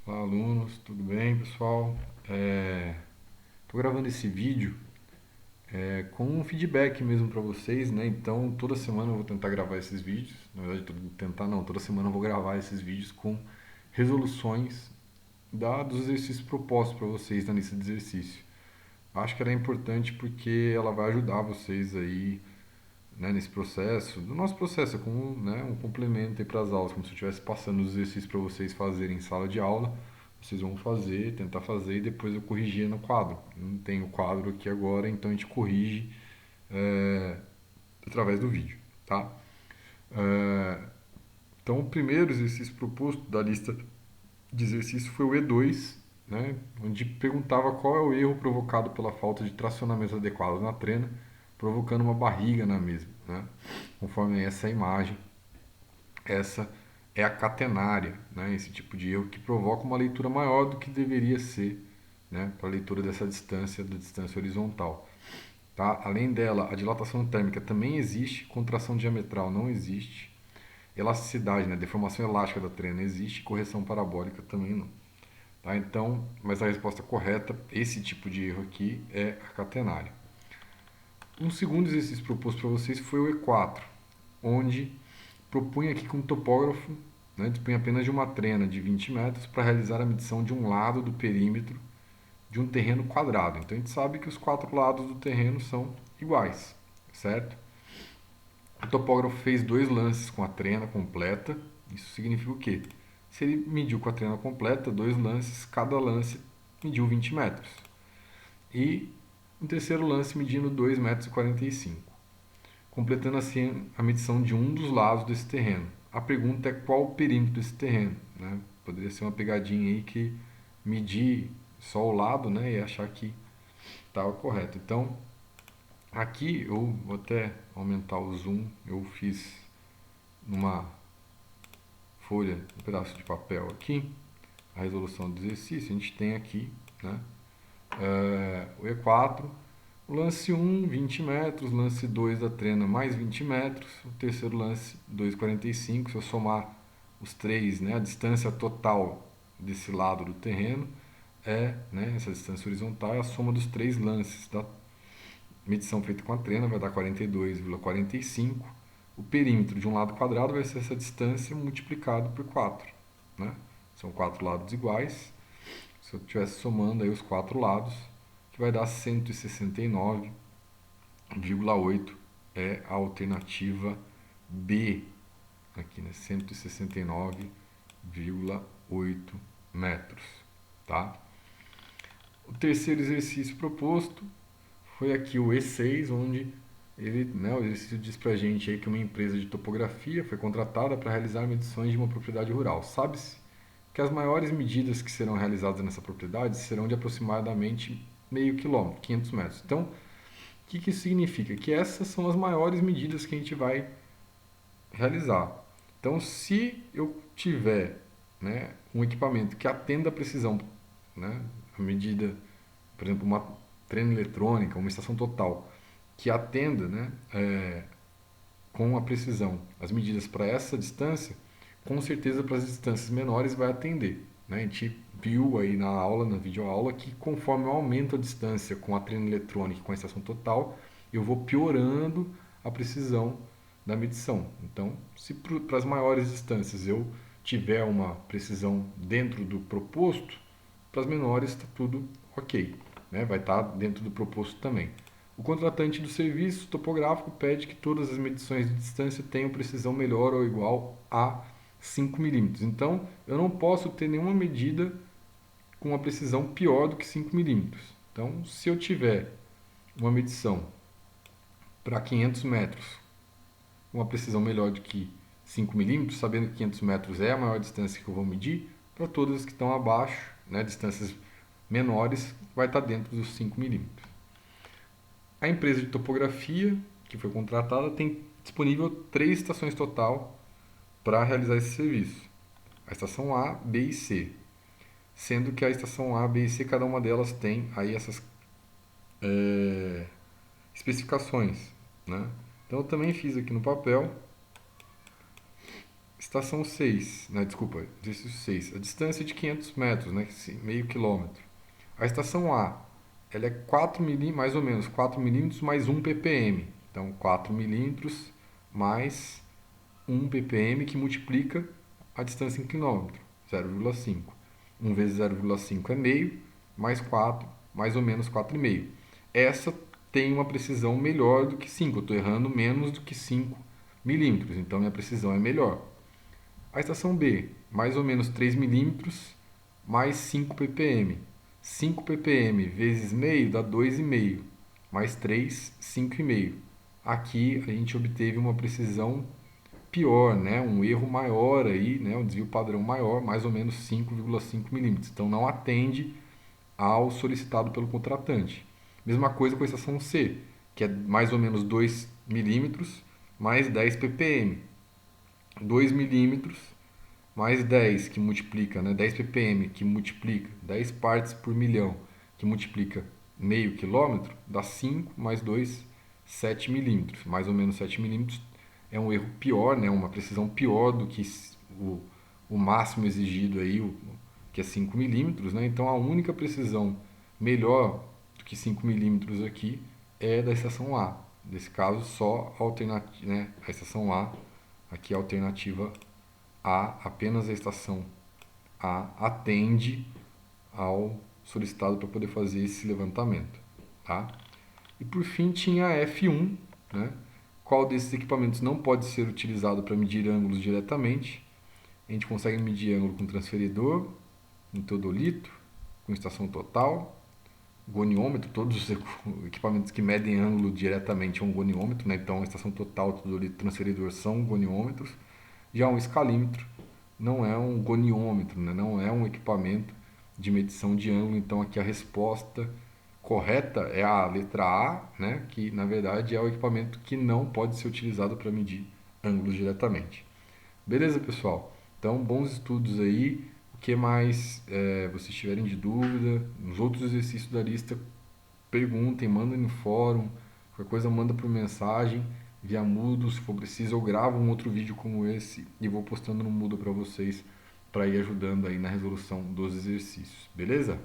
Olá, alunos, tudo bem, pessoal? Estou gravando esse vídeo com um feedback mesmo para vocês, né? Então, toda semana eu vou tentar gravar esses vídeos. Na verdade, tentar não, toda semana eu vou gravar esses vídeos com resoluções dos exercícios propostos para vocês na lista de exercício. Acho que ela é importante porque ela vai ajudar vocês aí, né, nesse processo, do nosso processo, é como, né, um complemento para as aulas, como se eu estivesse passando os exercícios para vocês fazerem em sala de aula. Vocês vão fazer, tentar fazer e depois eu corrigir no quadro. Não tem o quadro aqui agora, então a gente corrige é, através do vídeo, tá? É, então o primeiro exercício proposto da lista de exercícios foi o E2, né, onde perguntava qual é o erro provocado pela falta de tracionamento adequado na trena, provocando uma barriga na mesma, né? Conforme essa imagem, essa é a catenária, né? Esse tipo de erro que provoca uma leitura maior do que deveria ser, né? Para a leitura dessa distância, da distância horizontal. Tá? Além dela, a dilatação térmica também existe, contração diametral não existe, elasticidade, né? Deformação elástica da trena existe, correção parabólica também não. Tá? Então, mas a resposta correta, esse tipo de erro aqui, é a catenária. Um segundo exercício proposto para vocês foi o E4, onde propunha aqui que um topógrafo, né, dispunha apenas de uma trena de 20 metros para realizar a medição de um lado do perímetro de um terreno quadrado. Então a gente sabe que os quatro lados do terreno são iguais, certo? O topógrafo fez dois lances com a trena completa. Isso significa o quê? Se ele mediu com a trena completa, dois lances, cada lance mediu 20 metros. E um terceiro lance medindo 2,45 metros, completando assim a medição de um dos lados desse terreno. A pergunta é qual o perímetro desse terreno, né? Poderia ser uma pegadinha aí que medir só o lado, né, e achar que estava correto. Então, aqui eu vou até aumentar o zoom. Eu fiz numa folha, um pedaço de papel aqui, a resolução do exercício. A gente tem aqui, né, o E4, o lance 1, 20 metros, lance 2 da trena mais 20 metros, o terceiro lance 2,45. Se eu somar os três, né, a distância total desse lado do terreno é, né, essa distância horizontal é a soma dos três lances da medição feita com a trena, vai dar 42,45. O perímetro de um lado quadrado vai ser essa distância multiplicado por 4, né? São quatro lados iguais. Se eu estivesse somando aí os quatro lados, que vai dar 169,8, é a alternativa B aqui, né? 169,8 metros, tá? O terceiro exercício proposto foi aqui o E6, onde ele, né, o exercício diz pra gente aí que uma empresa de topografia foi contratada para realizar medições de uma propriedade rural. Sabe-se que as maiores medidas que serão realizadas nessa propriedade serão de aproximadamente meio quilômetro, 500 metros. Então, o que isso significa? Que essas são as maiores medidas que a gente vai realizar. Então, se eu tiver, né, um equipamento que atenda a precisão, né, a medida, por exemplo, uma trena eletrônica, uma estação total, que atenda, né, com a precisão as medidas para essa distância, com certeza para as distâncias menores vai atender. Né? A gente viu aí na aula, na videoaula, que conforme eu aumento a distância com a trena eletrônica e com a estação total, eu vou piorando a precisão da medição. Então, se para as maiores distâncias eu tiver uma precisão dentro do proposto, para as menores está tudo ok, né? Vai estar dentro do proposto também. O contratante do serviço topográfico pede que todas as medições de distância tenham precisão melhor ou igual a 5 milímetros. Então, eu não posso ter nenhuma medida com uma precisão pior do que 5 milímetros. Então, se eu tiver uma medição para 500 metros, uma precisão melhor do que 5 milímetros, sabendo que 500 metros é a maior distância que eu vou medir, para todas as que estão abaixo, né, distâncias menores, vai estar dentro dos 5 milímetros. A empresa de topografia que foi contratada tem disponível três estações total para realizar esse serviço. A estação A, B e C. Sendo que a estação A, B e C, cada uma delas tem aí essas especificações. Né? Então eu também fiz aqui no papel Estação 6, né, desculpa, exercício 6. A distância é de 500 metros, né, meio quilômetro. A estação A, ela é 4 milímetros, mais ou menos 4 milímetros mais 1 ppm. Então, 4 milímetros mais 1 ppm que multiplica a distância em quilômetro, 0,5. 1 vezes 0,5 é meio, mais 4, mais ou menos 4,5. Essa tem uma precisão melhor do que 5. Eu estou errando menos do que 5 milímetros, então minha precisão é melhor. A estação B, mais ou menos 3 milímetros mais 5 ppm. 5 ppm vezes meio dá 2,5. Mais 3, 5,5. Aqui a gente obteve uma precisão pior, né? Um erro maior aí, né? Um desvio padrão maior, mais ou menos 5,5 milímetros. Então não atende ao solicitado pelo contratante. Mesma coisa com a estação C, que é mais ou menos 2 milímetros mais 10 ppm. 2 milímetros mais 10 que multiplica, né? 10 ppm que multiplica 10 partes por milhão que multiplica meio quilômetro, dá 5 mais 2, 7 milímetros. Mais ou menos 7 milímetros é um erro pior, né? Uma precisão pior do que o, o máximo exigido aí, que é 5 milímetros, né? Então a única precisão melhor do que 5 milímetros aqui é da estação A. Nesse caso, só a alternativa, né? A estação A, aqui a alternativa A, apenas a estação A atende ao solicitado para poder fazer esse levantamento, tá? E por fim tinha a F1, né? Qual desses equipamentos não pode ser utilizado para medir ângulos diretamente? A gente consegue medir ângulo com transferidor, com teodolito, com estação total, goniômetro, todos os equipamentos que medem ângulo diretamente é um goniômetro, né? Então a estação total, teodolito, transferidor são goniômetros. Já um escalímetro não é um goniômetro, né? Não é um equipamento de medição de ângulo. Então aqui a resposta correta é a letra A, né? Que na verdade é o equipamento que não pode ser utilizado para medir ângulos diretamente. Beleza, pessoal? Então, bons estudos aí. O que mais vocês tiverem de dúvida, nos outros exercícios da lista, perguntem, mandem no fórum, qualquer coisa manda por mensagem, via Moodle, se for preciso eu gravo um outro vídeo como esse e vou postando no Moodle para vocês, para ir ajudando aí na resolução dos exercícios, beleza?